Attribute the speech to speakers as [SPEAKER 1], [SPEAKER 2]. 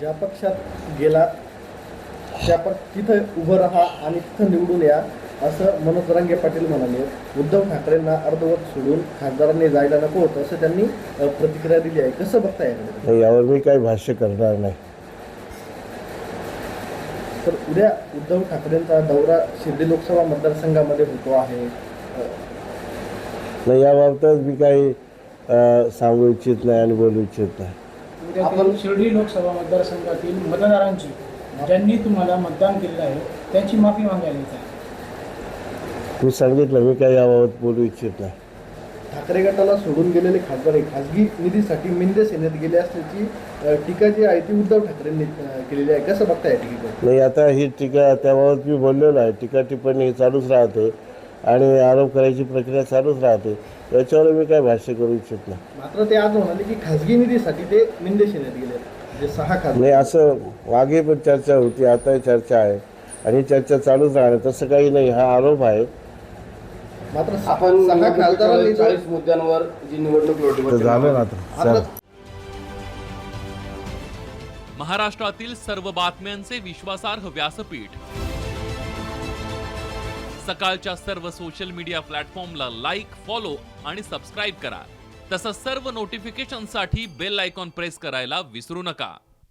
[SPEAKER 1] ज्या पक्षात गेला त्या तिथं उभं राहा आणि तिथं निवडून या असं मनोज जरांगे पाटील म्हणाले. उद्धव ठाकरेंना अर्धवट सोडून खासदारांनी जायला नको होतं असं त्यांनी प्रतिक्रिया दिली आहे. कसं बघता याकडे?
[SPEAKER 2] यावर मी काही भाष्य करणार नाही.
[SPEAKER 1] तर उद्या उद्धव ठाकरेंचा दौरा शिर्डी लोकसभा मतदारसंघामध्ये होतो आहे.
[SPEAKER 2] नाही, याबाबत मी काही सांगू इच्छित नाही आणि बोलू इच्छित नाही.
[SPEAKER 3] आपण शिर्डी लोकसभा मतदारसंघातील मतदारांची ज्यांनी तुम्हाला मतदान केलेलं आहे त्यांची माफी मागायला येत आहे.
[SPEAKER 2] मी सांगितलं, मी काही याबाबत बोलू इच्छित नाही.
[SPEAKER 1] ठाकरे गटाला सोडून गेलेले खासदार खासगी निधीसाठी मिंदे सेनेत गेले असल्याची टीका जी आहे ती उद्धव ठाकरेंनी केलेली आहे. कसं बघता या टीकेकडे?
[SPEAKER 2] नाही, आता ही टीका त्याबाबत मी बोललेलो आहे. टीका टिप्पणी चालूच राहते आणि आरोप करायची प्रक्रिया चालूच राहते. याच्यावर मी काही भाष्य करू इच्छित नाही.
[SPEAKER 1] मात्र ते आज म्हणाले की खासगी निधीसाठी ते मिंदे सेनेत गेले, जे 6 खासदार.
[SPEAKER 2] नाही, असं मागे पण चर्चा होती, आता चर्चा आहे आणि चर्चा चालूच राहणार. तसं काही नाही, हा आरोप आहे.
[SPEAKER 1] मात्र
[SPEAKER 4] आपण
[SPEAKER 1] 6 खासदारांनी
[SPEAKER 4] 40 मुद्द्यांवर जी निवडणूक लढवली
[SPEAKER 2] झालं ना आता.
[SPEAKER 5] महाराष्ट्रातील सर्व बातम्यांचे विश्वासार्ह व्यासपीठ सकाळच्या सर्व सोशल मीडिया प्लॅटफॉर्मला लाईक, फॉलो आणि सबस्क्राईब करा. तसंच सर्व नोटिफिकेशनसाठी बेल आयकॉन प्रेस करायला विसरू नका.